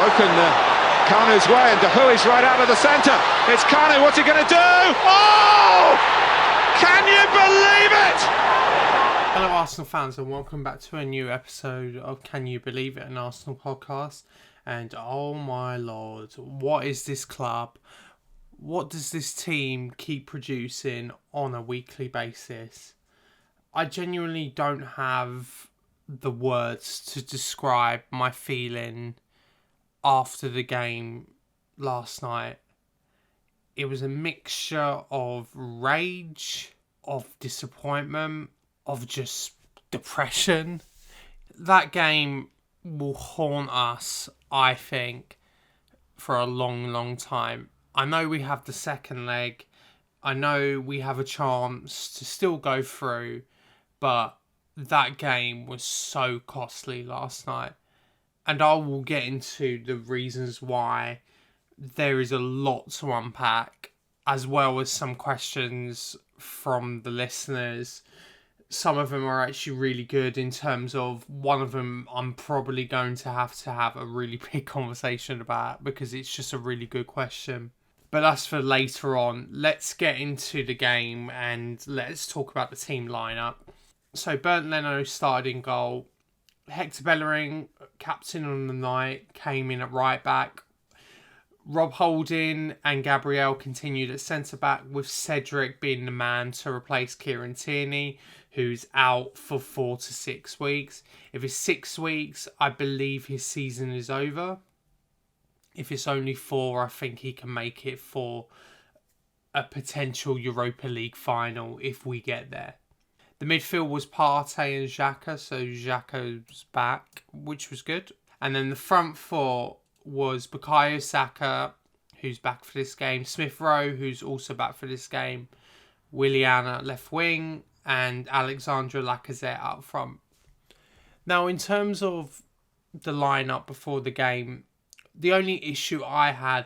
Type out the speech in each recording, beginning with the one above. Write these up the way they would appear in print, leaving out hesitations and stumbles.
broken Kanu's way, and Dahui's right out of the centre. It's Kanu, what's he going to do? Oh! Can you believe it? Hello Arsenal fans, and welcome back to a new episode of Can You Believe It, an Arsenal podcast. And oh my lord, what is this club? What does this team keep producing on a weekly basis? I genuinely don't have the words to describe my feeling after the game last night. It was a mixture of rage, of disappointment, of just depression. That game will haunt us, I think, for a long time. I know we have the second leg. I know we have a chance to still go through, but that game was so costly last night. And I will get into the reasons why. There is a lot to unpack, as well as some questions from the listeners. Some of them are actually really good in terms of one of them I'm probably going to have a really big conversation about because it's just a really good question. But that's for later on. Let's get into the game and let's talk about the team lineup. So Bernd Leno started in goal. Hector Bellerin, captain on the night, came in at right back. Rob Holding and Gabriel continued at centre-back, with Cedric being the man to replace Kieran Tierney, who's out for 4 to 6 weeks. If it's 6 weeks, I believe his season is over. If it's only 4, I think he can make it for a potential Europa League final if we get there. The midfield was Partey and Xhaka, so Xhaka's back, which was good. And then the front four was Bukayo Saka, who's back for this game, Smith Rowe, who's also back for this game, Willian at left wing, and Alexandre Lacazette up front. Now, in terms of the lineup before the game, the only issue I had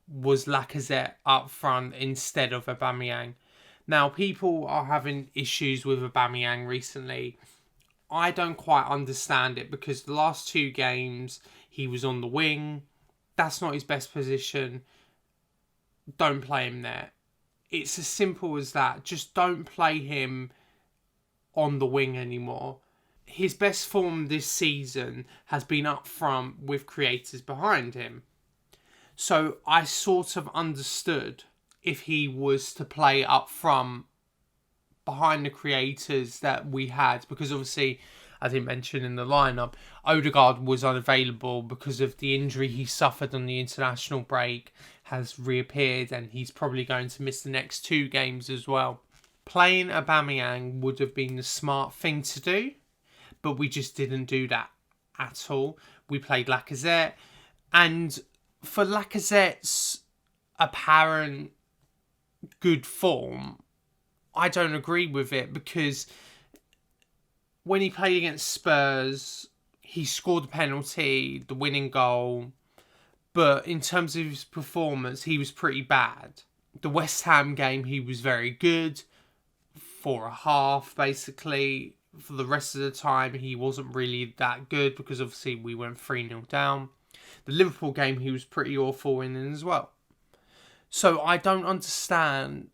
was Lacazette up front instead of Aubameyang. Now, people are having issues with Aubameyang recently. I don't quite understand it because the last 2 games he was on the wing. That's not his best position. Don't play him there. It's as simple as that. Just don't play him on the wing anymore. His best form this season has been up front with creators behind him. So I sort of understood if he was to play up front behind the creators that we had, because obviously, as I mentioned in the lineup, Odegaard was unavailable because of the injury he suffered on the international break, has reappeared, and he's probably going to miss the next 2 games as well. Playing Aubameyang would have been the smart thing to do, but we just didn't do that at all. We played Lacazette, and for Lacazette's apparent good form, I don't agree with it, because when he played against Spurs, he scored the penalty, the winning goal, but in terms of his performance, he was pretty bad. The West Ham game, he was very good for a half, basically. For the rest of the time, he wasn't really that good because obviously we went 3-0 down. The Liverpool game, he was pretty awful in as well. So I don't understand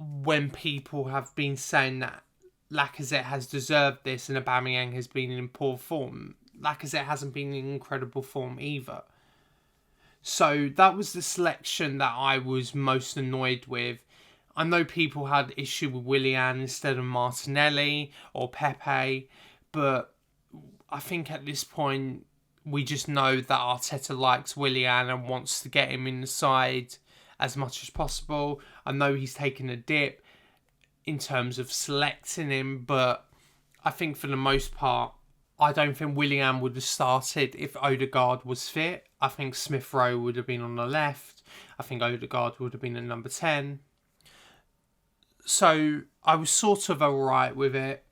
when people have been saying that Lacazette has deserved this and Aubameyang has been in poor form. Lacazette hasn't been in incredible form either. So that was the selection that I was most annoyed with. I know people had issue with Willian instead of Martinelli or Pepe, but I think at this point we just know that Arteta likes Willian and wants to get him in the side as much as possible. I know he's taken a dip in terms of selecting him, but I think for the most part, I don't think Willian would have started if Odegaard was fit. I think Smith Rowe would have been on the left. I think Odegaard would have been at number 10. So I was sort of alright with it,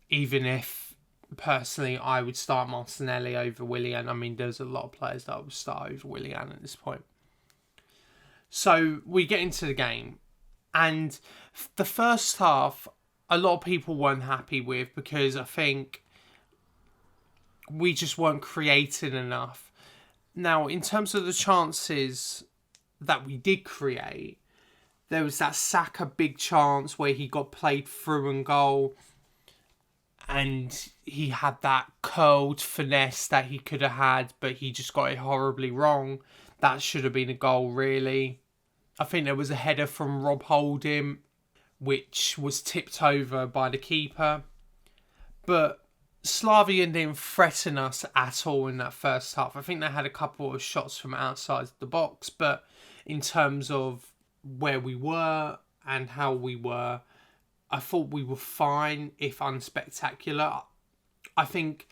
even if personally I would start Martinelli over Willian. I mean, there's a lot of players that I would start over Willian at this point. So we get into the game, and the first half, a lot of people weren't happy with because I think we just weren't creating enough. Now, in terms of the chances that we did create, there was that Saka big chance where he got played through and goal, and he had that curled finesse that he could have had, but he just got it horribly wrong. That should have been a goal, really. I think there was a header from Rob Holding, which was tipped over by the keeper. But Slavia didn't threaten us at all in that first half. I think they had a couple of shots from outside the box, but in terms of where we were and how we were, I thought we were fine, if unspectacular. I think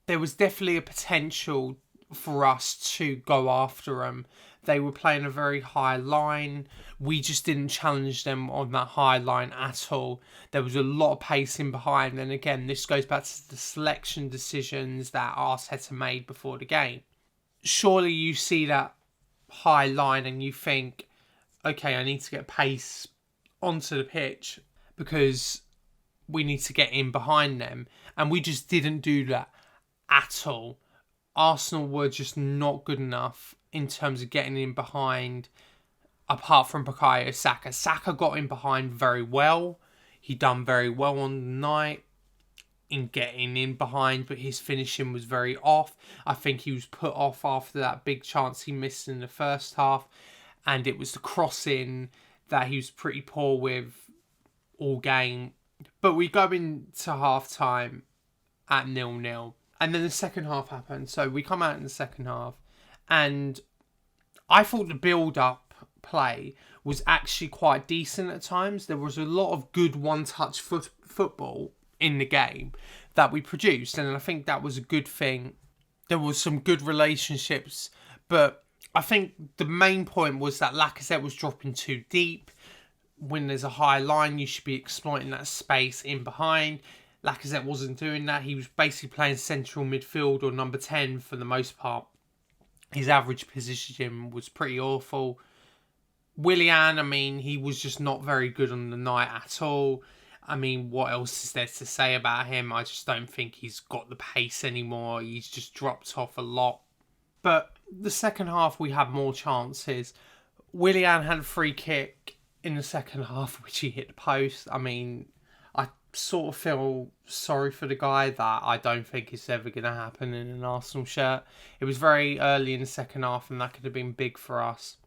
there was definitely a potential for us to go after them. They were playing a very high line. We just didn't challenge them on that high line at all. There was a lot of pacing behind. And again, this goes back to the selection decisions that Arteta made before the game. Surely you see that high line and you think, okay, I need to get pace onto the pitch because we need to get in behind them. And we just didn't do that at all. Arsenal were just not good enough in terms of getting in behind, apart from Bukayo Saka. Saka got in behind very well. He done very well on the night in getting in behind, but his finishing was very off. I think he was put off after that big chance he missed in the first half, and it was the crossing that he was pretty poor with all game. But we go into half-time at 0-0. And then the second half happened. So we come out in the second half. And I thought the build-up play was actually quite decent at times. There was a lot of good one-touch football in the game that we produced. And I think that was a good thing. There was some good relationships. But I think the main point was that Lacazette was dropping too deep. When there's a high line, you should be exploiting that space in behind. Lacazette wasn't doing that. He was basically playing central midfield or number 10 for the most part. His average position was pretty awful. Willian, I mean, he was just not very good on the night at all. I mean, what else is there to say about him? I just don't think he's got the pace anymore. He's just dropped off a lot. But the second half, we had more chances. Willian had a free kick in the second half, which he hit the post. I mean, I sort of feel sorry for the guy. That I don't think it's ever going to happen in an Arsenal shirt. It was very early in the second half and that could have been big for us.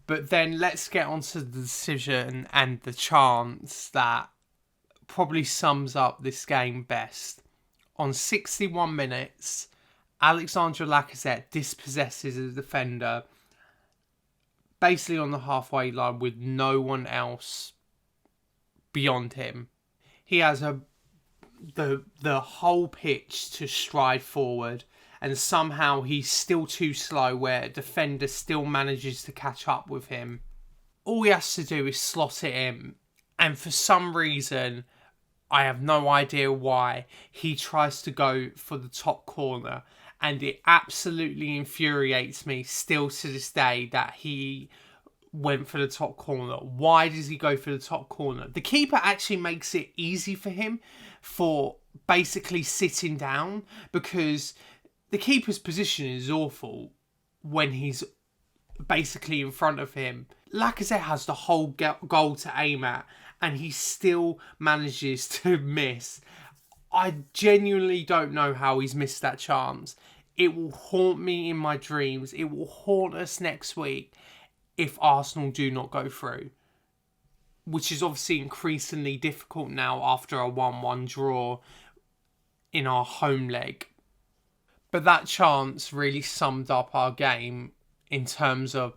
But then let's get on to the decision and the chance that probably sums up this game best. On 61 minutes, Alexandre Lacazette dispossesses a defender basically on the halfway line with no one else beyond him. He has the whole pitch to stride forward, and somehow he's still too slow where a defender still manages to catch up with him. All he has to do is slot it in, and for some reason, I have no idea why, he tries to go for the top corner, and it absolutely infuriates me still to this day that he went for the top corner. Why does he go for the top corner? The keeper actually makes it easy for him for basically sitting down, because the keeper's position is awful when he's basically in front of him. Lacazette has the whole goal to aim at and he still manages to miss. I genuinely don't know how he's missed that chance. It will haunt me in my dreams. It will haunt us next week if Arsenal do not go through, which is obviously increasingly difficult now after a 1-1 draw in our home leg. But that chance really summed up our game in terms of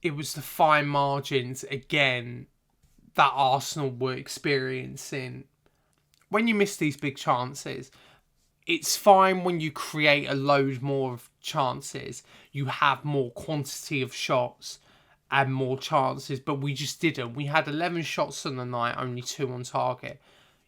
it was the fine margins again that Arsenal were experiencing. When you miss these big chances, it's fine when you create a load more of chances. You have more quantity of shots and more chances, but we just didn't. We had 11 shots on the night, only 2 on target.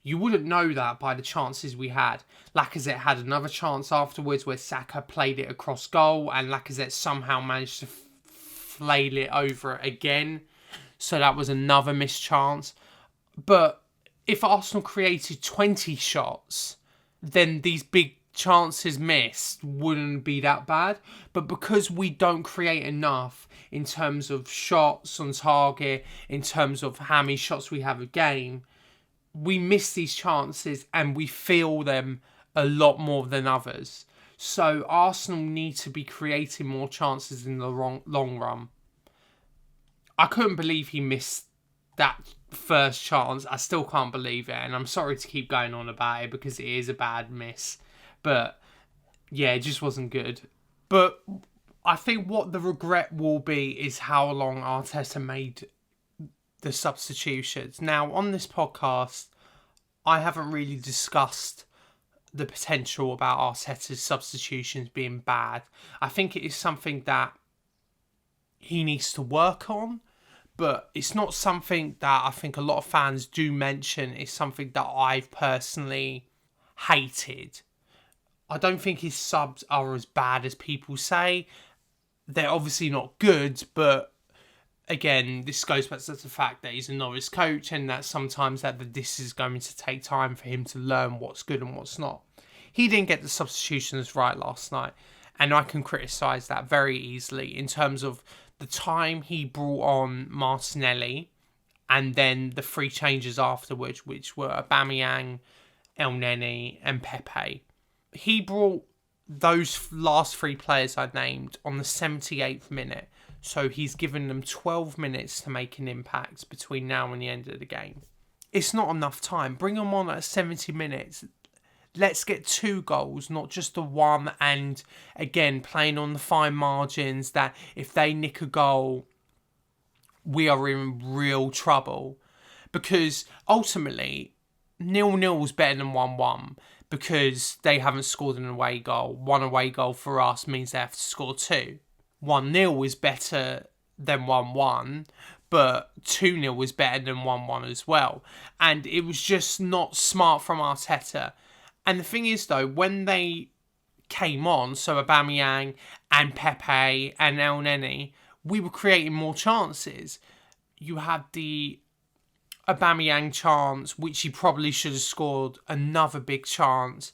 You wouldn't know that by the chances we had. Lacazette had another chance afterwards where Saka played it across goal and Lacazette somehow managed to flail it over again. So that was another missed chance. But if Arsenal created 20 shots, then these big chances missed wouldn't be that bad. But because we don't create enough in terms of shots on target, in terms of how many shots we have a game, we miss these chances and we feel them a lot more than others. So Arsenal need to be creating more chances in the long run. I couldn't believe he missed that first chance. I still can't believe it, and I'm sorry to keep going on about it because it is a bad miss. But yeah, it just wasn't good. But I think what the regret will be is how long Arteta made the substitutions. Now, on this podcast, I haven't really discussed the potential about Arteta's substitutions being bad. I think it is something that he needs to work on, but it's not something that I think a lot of fans do mention. It's something that I've personally hated. I don't think his subs are as bad as people say. They're obviously not good, but again, this goes back to the fact that he's a novice coach and that sometimes this is going to take time for him to learn what's good and what's not. He didn't get the substitutions right last night, and I can criticise that very easily in terms of the time he brought on Martinelli and then the three changes afterwards, which were Aubameyang, El Neni and Pepe. He brought those last three players I named on the 78th minute. So he's given them 12 minutes to make an impact between now and the end of the game. It's not enough time. Bring them on at 70 minutes. Let's get 2 goals, not just the one. And again, playing on the fine margins that if they nick a goal, we are in real trouble. Because ultimately, 0-0 is better than 1-1 because they haven't scored an away goal. 1 away goal for us means they have to score 2. 1-0 is better than 1-1, but 2-0 is better than 1-1 as well. And it was just not smart from Arteta. And the thing is, though, when they came on, so Aubameyang and Pepe and El Neni, we were creating more chances. You had the Aubameyang chance, which he probably should have scored, another big chance,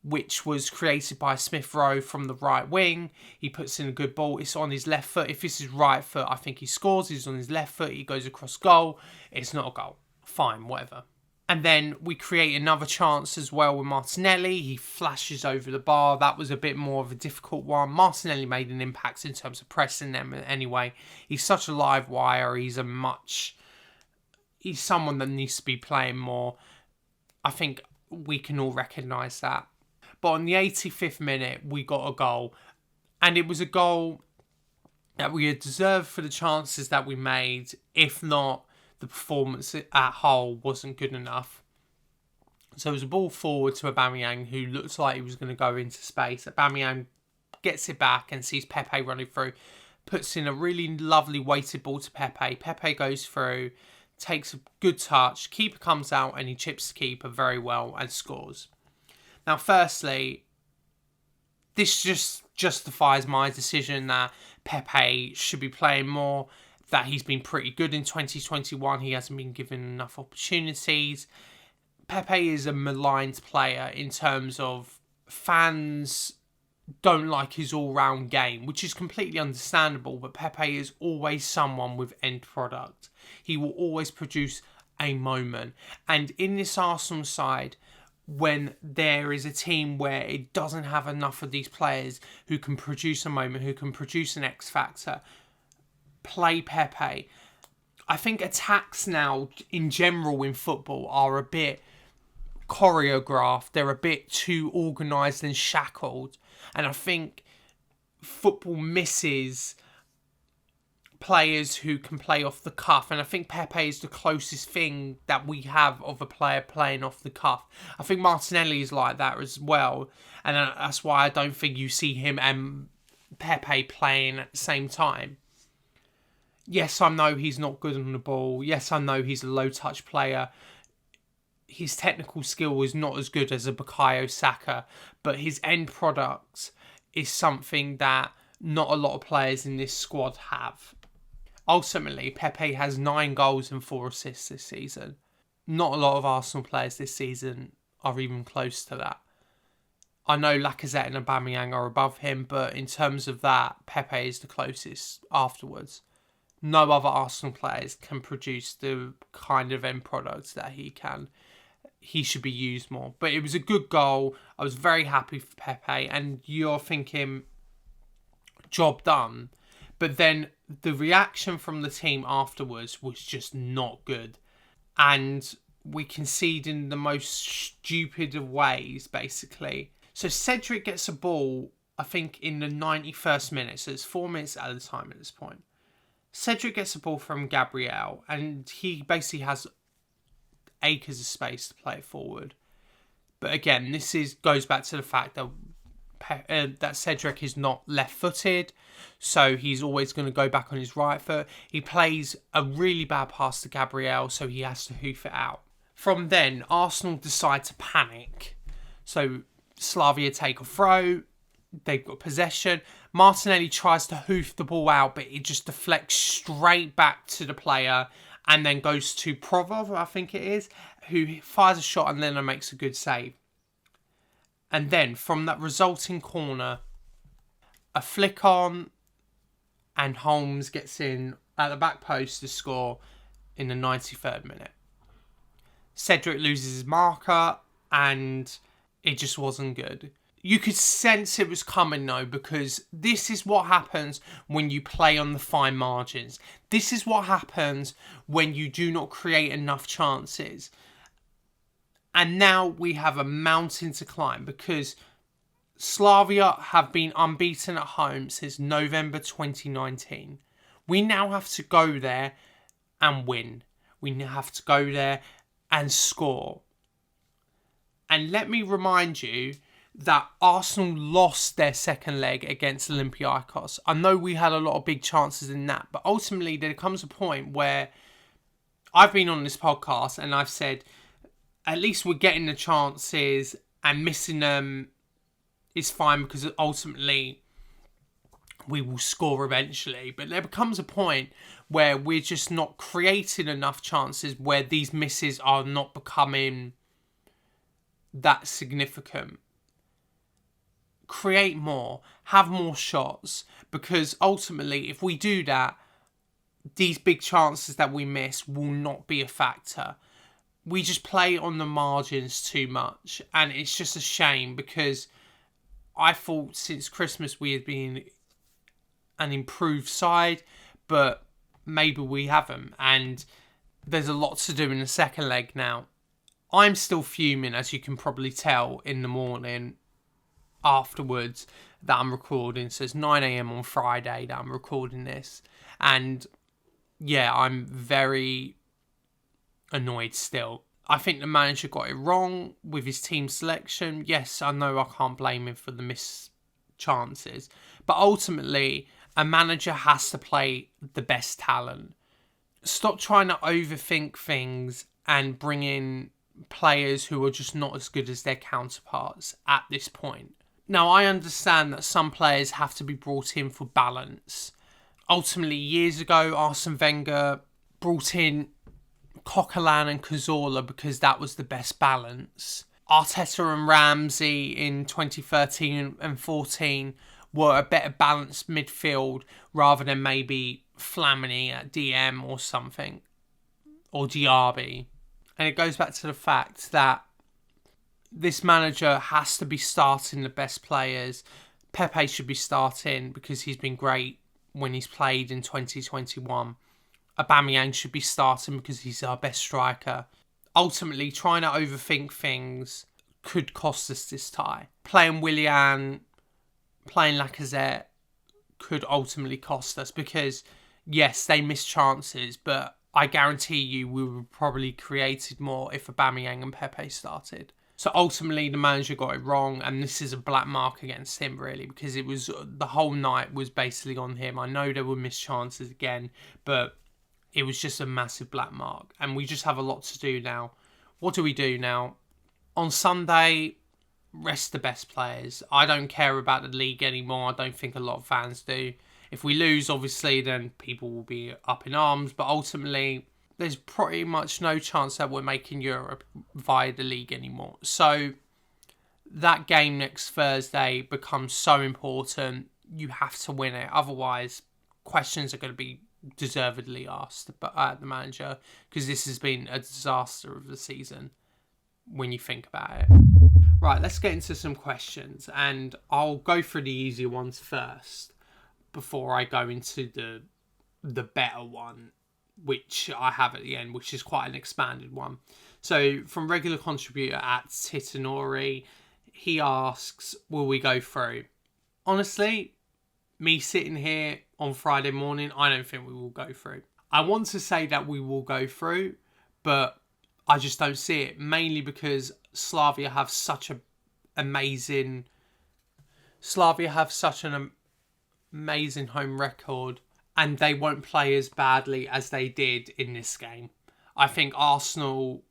which was created by Smith Rowe from the right wing. He puts in a good ball. It's on his left foot. If this is right foot, I think he scores. He's on his left foot. He goes across goal. It's not a goal. Fine, whatever. And then we create another chance as well with Martinelli. He flashes over the bar. That was a bit more of a difficult one. Martinelli made an impact in terms of pressing them anyway. He's such a live wire. He's someone that needs to be playing more. I think we can all recognise that. But on the 85th minute, we got a goal. And it was a goal that we had deserved for the chances that we made. If not, the performance at whole wasn't good enough. So it was a ball forward to Aubameyang, who looks like he was going to go into space. Aubameyang gets it back and sees Pepe running through. Puts in a really lovely weighted ball to Pepe. Pepe goes through, takes a good touch. Keeper comes out and he chips the keeper very well and scores. Now, firstly, this just justifies my decision that Pepe should be playing more, that he's been pretty good in 2021. He hasn't been given enough opportunities. Pepe is a maligned player in terms of fans don't like his all-round game, which is completely understandable, but Pepe is always someone with end product. He will always produce a moment. And in this Arsenal side, when there is a team where it doesn't have enough of these players who can produce a moment, who can produce an X factor, play Pepe. I think attacks now in general in football are a bit choreographed. They're a bit too organised and shackled. And I think football misses players who can play off the cuff. And I think Pepe is the closest thing that we have of a player playing off the cuff. I think Martinelli is like that as well. And that's why I don't think you see him and Pepe playing at the same time. Yes, I know he's not good on the ball. Yes, I know he's a low-touch player. His technical skill is not as good as a Bukayo Saka, but his end product is something that not a lot of players in this squad have. Ultimately, Pepe has 9 goals and 4 assists this season. Not a lot of Arsenal players this season are even close to that. I know Lacazette and Aubameyang are above him, but in terms of that, Pepe is the closest afterwards. No other Arsenal players can produce the kind of end product that he can. He should be used more. But it was a good goal. I was very happy for Pepe. And you're thinking, job done. But then the reaction from the team afterwards was just not good. And we concede in the most stupid of ways, basically. So Cedric gets a ball, I think, in the 91st minute. So it's 4 minutes at a time at this point. Cedric gets a ball from Gabriel, and he basically has acres of space to play it forward. But again, this goes back to the fact that that Cedric is not left-footed, so he's always going to go back on his right foot. He plays a really bad pass to Gabriel, so he has to hoof it out. From then, Arsenal decide to panic. So Slavia take a throw. They've got possession. Martinelli tries to hoof the ball out, but it just deflects straight back to the player and then goes to Provov, I think it is, who fires a shot and then makes a good save. And then from that resulting corner, a flick on and Holmes gets in at the back post to score in the 93rd minute. Cedric loses his marker and it just wasn't good. You could sense it was coming though, because this is what happens when you play on the fine margins. This is what happens when you do not create enough chances. And now we have a mountain to climb, because Slavia have been unbeaten at home since November 2019. We now have to go there and win. We now have to go there and score. And let me remind you that Arsenal lost their second leg against Olympiacos. I know we had a lot of big chances in that, but ultimately there comes a point where I've been on this podcast and I've said, at least we're getting the chances, and missing them is fine because ultimately we will score eventually. But there becomes a point where we're just not creating enough chances, where these misses are not becoming that significant. Create more, have more shots, because ultimately if we do that, these big chances that we miss will not be a factor. We just play on the margins too much, and it's just a shame, because I thought since Christmas we had been an improved side, but maybe we haven't, and there's a lot to do in the second leg now. I'm still fuming, as you can probably tell, in the morning afterwards that I'm recording. So it's 9 a.m. on Friday that I'm recording this, and yeah, I'm very annoyed still. I think the manager got it wrong with his team selection. Yes, I know I can't blame him for the missed chances, but ultimately a manager has to play the best talent. Stop trying to overthink things and bring in players who are just not as good as their counterparts at this point. Now, I understand that some players have to be brought in for balance. Ultimately, years ago, Arsene Wenger brought in Coquelin and Cazorla because that was the best balance. Arteta and Ramsey in 2013 and 14 were a better balanced midfield rather than maybe Flamini at DM or something, or Diaby. And it goes back to the fact that this manager has to be starting the best players. Pepe should be starting because he's been great when he's played in 2021. Aubameyang should be starting because he's our best striker. Ultimately, trying to overthink things could cost us this tie. Playing Willian, playing Lacazette could ultimately cost us, because yes, they missed chances, but I guarantee you we would have probably created more if Aubameyang and Pepe started. So ultimately the manager got it wrong, and this is a black mark against him really, because it was, the whole night was basically on him. I know there were missed chances again, but it was just a massive black mark, and we just have a lot to do now. What do we do now? On Sunday, rest the best players. I don't care about the league anymore. I don't think a lot of fans do. If we lose, obviously, then people will be up in arms, but ultimately there's pretty much no chance that we're making Europe via the league anymore. So that game next Thursday becomes so important. You have to win it. Otherwise, questions are going to be deservedly asked at the manager, because this has been a disaster of the season when you think about it. Right, let's get into some questions, and I'll go through the easier ones first before I go into the better one, which I have at the end, which is quite an expanded one. So from regular contributor at Titanori, he asks, will we go through? Honestly, me sitting here on Friday morning, I don't think we will go through. I want to say that we will go through, but I just don't see it, mainly because Slavia have such an amazing home record, and they won't play as badly as they did in this game. I think Arsenal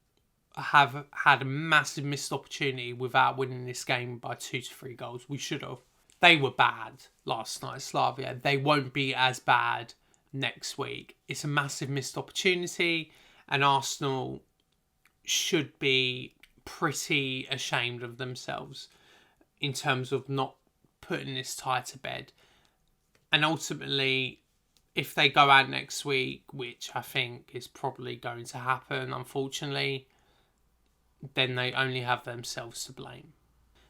have had a massive missed opportunity without winning this game by 2 to 3 goals. We should have. They were bad last night, Slavia. They won't be as bad next week. It's a massive missed opportunity, and Arsenal should be pretty ashamed of themselves in terms of not putting this tie to bed. And ultimately, if they go out next week, which I think is probably going to happen, unfortunately, then they only have themselves to blame.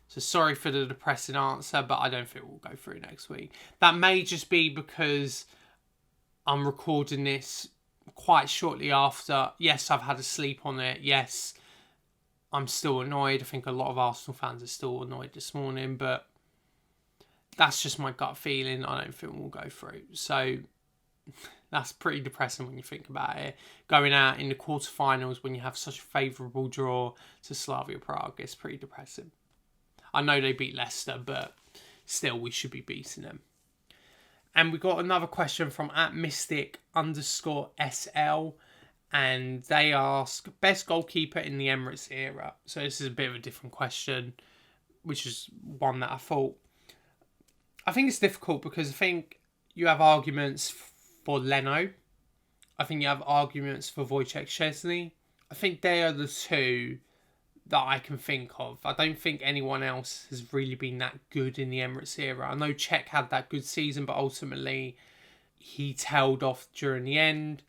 So sorry for the depressing answer, but I don't think we'll go through next week. That may just be because I'm recording this quite shortly after. Yes, I've had a sleep on it. Yes, I'm still annoyed. I think a lot of Arsenal fans are still annoyed this morning, but that's just my gut feeling. I don't think we'll go through. So that's pretty depressing when you think about it. Going out in the quarterfinals when you have such a favourable draw to Slavia Prague is pretty depressing. I know they beat Leicester, but still we should be beating them. And we got another question from @mystic_SL, and they ask, best goalkeeper in the Emirates era. So this is a bit of a different question, which is one that I think it's difficult, because I think you have arguments for Leno. I think you have arguments for Wojciech Szczesny. I think they are the two that I can think of. I don't think anyone else has really been that good in the Emirates era. I know Czech had that good season, but ultimately he tailed off during the end.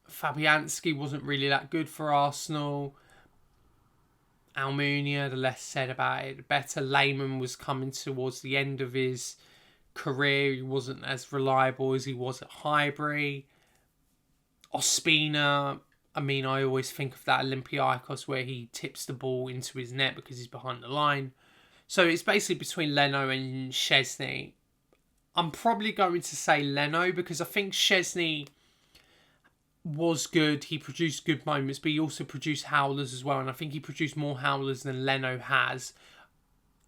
Fabianski wasn't really that good for Arsenal. Almunia, the less said about it, the better. Lehmann was coming towards the end of his career. He wasn't as reliable as he was at Highbury. Ospina, I mean, I always think of that Olympiacos where he tips the ball into his net because he's behind the line. So it's basically between Leno and Szczesny. I'm probably going to say Leno, because I think Szczesny was good. He produced good moments, but he also produced howlers as well. And I think he produced more howlers than Leno has.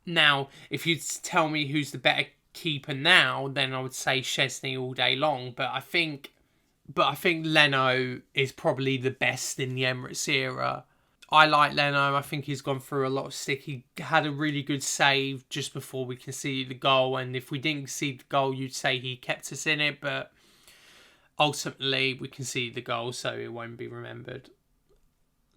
Now, if you tell me who's the better keeper now, then I would say Szczesny all day long. But I think Leno is probably the best in the Emirates era. I like Leno. I think he's gone through a lot of stick. He had a really good save just before we conceded the goal. And if we didn't concede the goal, you'd say he kept us in it. But ultimately, we conceded the goal, so it won't be remembered.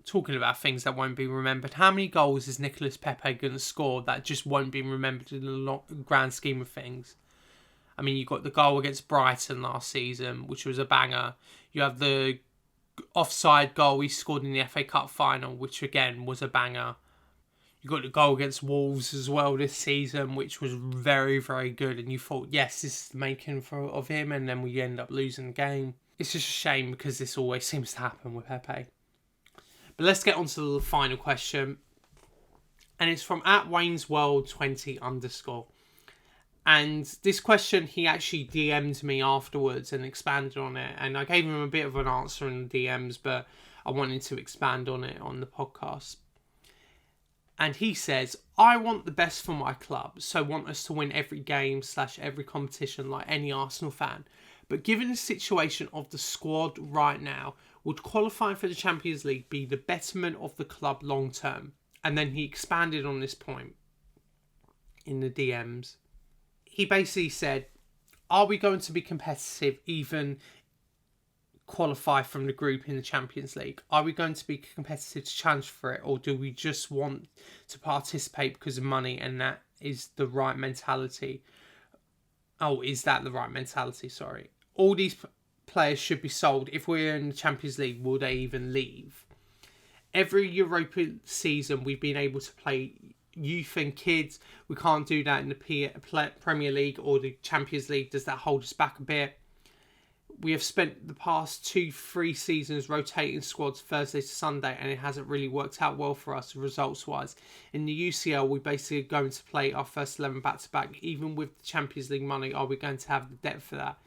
Talking about things that won't be remembered, how many goals is Nicolas Pepe going to score that just won't be remembered in the grand scheme of things? I mean, you got the goal against Brighton last season, which was a banger. You have the offside goal he scored in the FA Cup final, which again was a banger. You got the goal against Wolves as well this season, which was very, very good. And you thought, yes, this is the making of him, and then we end up losing the game. It's just a shame because this always seems to happen with Pepe. But let's get on to the final question. And it's from @WaynesWorld20_. And this question, he actually DM'd me afterwards and expanded on it. And I gave him a bit of an answer in the DMs, but I wanted to expand on it on the podcast. And he says, I want the best for my club, so want us to win every game / every competition like any Arsenal fan. But given the situation of the squad right now, would qualifying for the Champions League be the betterment of the club long term? And then he expanded on this point in the DMs. He basically said, are we going to be competitive even qualify from the group in the Champions League? Are we going to be competitive to challenge for it, or do we just want to participate because of money, and that is the right mentality? Oh, is that the right mentality? Sorry. All these players should be sold. If we're in the Champions League, will they even leave? Every Europa season, we've been able to play youth and kids. We can't do that in the Premier League or the Champions League. Does that hold us back a bit? We have spent the past 2-3 seasons rotating squads Thursday to Sunday, and it hasn't really worked out well for us results-wise. In the UCL, we basically are going to play our first 11 back-to-back. Even with the Champions League money, are we going to have the depth for that?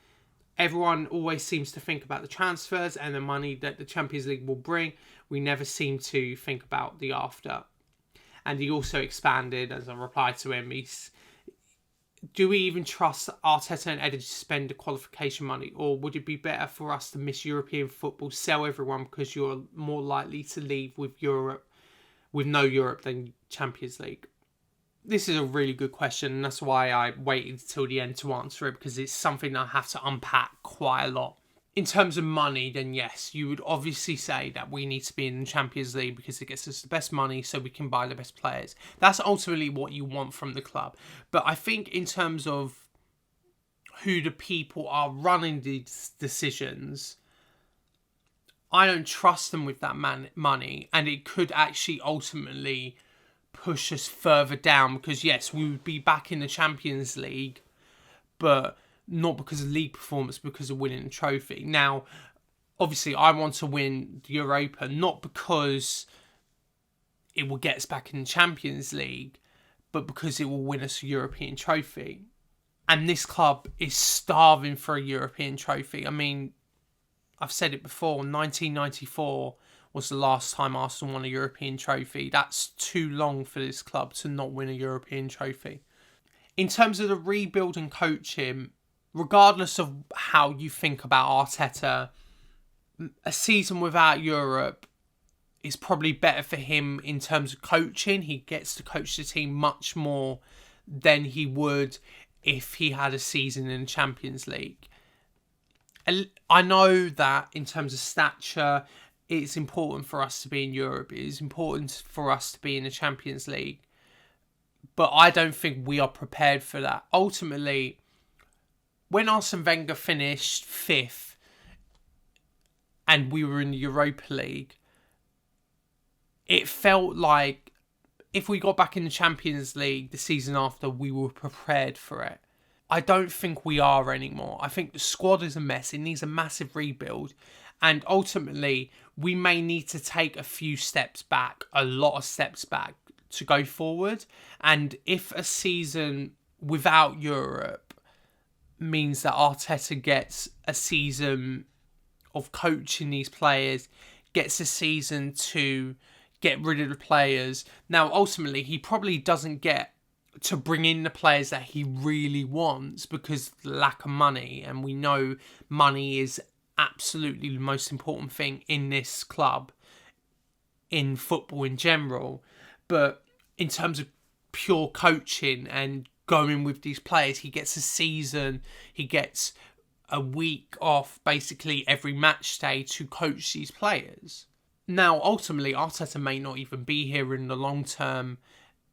Everyone always seems to think about the transfers and the money that the Champions League will bring. We never seem to think about the after. And he also expanded, as a reply to him, do we even trust Arteta and Eder to spend the qualification money? Or would it be better for us to miss European football, sell everyone because you're more likely to leave with no Europe than Champions League? This is a really good question, and that's why I waited till the end to answer it, because it's something I have to unpack quite a lot. In terms of money, then yes, you would obviously say that we need to be in the Champions League because it gets us the best money so we can buy the best players. That's ultimately what you want from the club. But I think in terms of who the people are running these decisions, I don't trust them with that money, and it could actually ultimately push us further down, because yes, we would be back in the Champions League, but not because of league performance, because of winning a trophy. Now, obviously, I want to win the Europa, not because it will get us back in the Champions League, but because it will win us a European trophy. And this club is starving for a European trophy. I mean, I've said it before, 1994 was the last time Arsenal won a European trophy. That's too long for this club to not win a European trophy. In terms of the rebuild and coaching, regardless of how you think about Arteta, a season without Europe is probably better for him in terms of coaching. He gets to coach the team much more than he would if he had a season in the Champions League. I know that in terms of stature, it's important for us to be in Europe. It is important for us to be in the Champions League. But I don't think we are prepared for that. Ultimately, when Arsene Wenger finished 5th and we were in the Europa League, it felt like if we got back in the Champions League the season after, we were prepared for it. I don't think we are anymore. I think the squad is a mess. It needs a massive rebuild. And ultimately, we may need to take a few steps back, a lot of steps back, to go forward. And if a season without Europe means that Arteta gets a season of coaching these players, gets a season to get rid of the players. Now, ultimately, he probably doesn't get to bring in the players that he really wants because of the lack of money. And we know money is absolutely the most important thing in this club, in football in general. But in terms of pure coaching and going with these players, he gets a season, he gets a week off basically every match day to coach these players. Now, ultimately, Arteta may not even be here in the long term.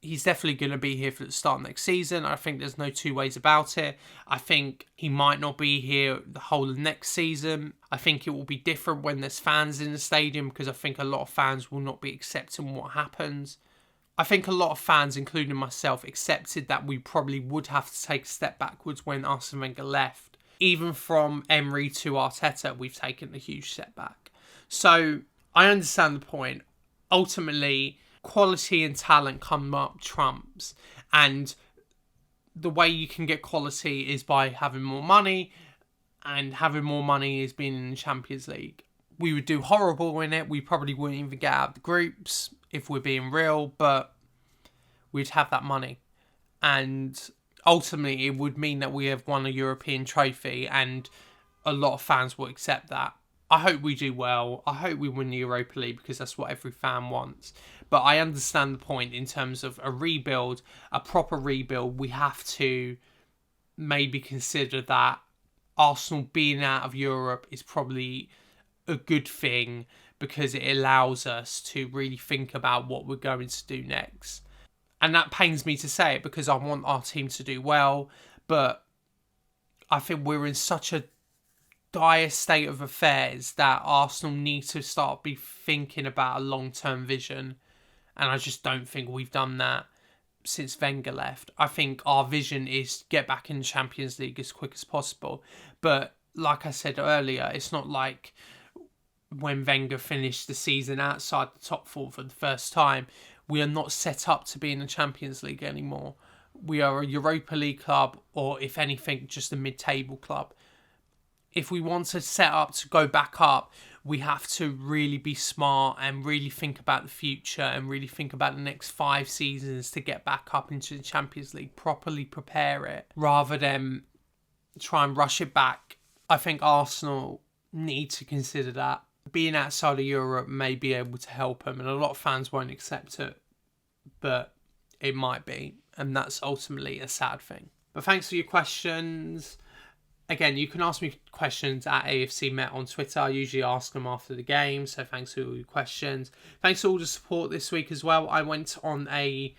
He's definitely going to be here for the start of next season. I think there's no two ways about it. I think he might not be here the whole of next season. I think it will be different when there's fans in the stadium, because I think a lot of fans will not be accepting what happens. I think a lot of fans, including myself, accepted that we probably would have to take a step backwards when Arsene Wenger left. Even from Emery to Arteta, we've taken a huge step back. So I understand the point. Ultimately, quality and talent come up trumps, and the way you can get quality is by having more money, and having more money is being in the Champions League. We would do horrible in it. We probably wouldn't even get out of the groups if we're being real, but we'd have that money, and ultimately it would mean that we have won a European trophy, and a lot of fans will accept that. I hope we do well. I hope we win the Europa League, because that's what every fan wants. But I understand the point in terms of a rebuild, a proper rebuild. We have to maybe consider that Arsenal being out of Europe is probably a good thing because it allows us to really think about what we're going to do next. And that pains me to say it because I want our team to do well, but I think we're in such a dire state of affairs that Arsenal need to start be thinking about a long-term vision. And I just don't think we've done that since Wenger left. I think our vision is get back in the Champions League as quick as possible. But like I said earlier, it's not like when Wenger finished the season outside the top four for the first time. We are not set up to be in the Champions League anymore. We are a Europa League club, or if anything, just a mid-table club. If we want to set up to go back up, we have to really be smart and really think about the future and really think about the next 5 seasons to get back up into the Champions League, properly prepare it, rather than try and rush it back. I think Arsenal need to consider that. Being outside of Europe may be able to help them, and a lot of fans won't accept it, but it might be, and that's ultimately a sad thing. But thanks for your questions. Again, you can ask me questions at AFC Met on Twitter. I usually ask them after the game, so thanks for all your questions. Thanks for all the support this week as well. I went on a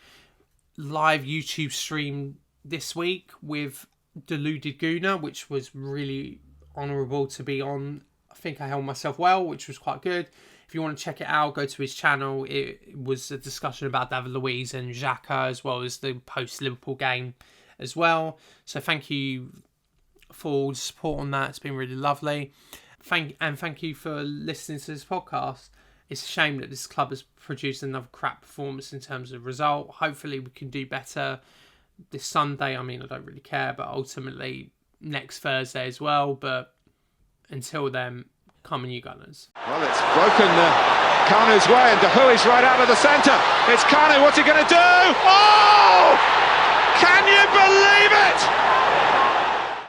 live YouTube stream this week with Deluded Gooner, which was really honourable to be on. I think I held myself well, which was quite good. If you want to check it out, go to his channel. It was a discussion about David Luiz and Xhaka, as well as the post-Liverpool game as well. So thank you for all the support on that. It's been really lovely. Thank you for listening to this podcast. It's a shame that this club has produced another crap performance in terms of result. Hopefully we can do better this Sunday. I mean, I don't really care, but ultimately next Thursday as well. But until then, come on, you Gunners. Well, it's broken Kanu's way, and De Hu is right out of the centre. It's Kanu, what's he going to do? Oh! Can you believe it?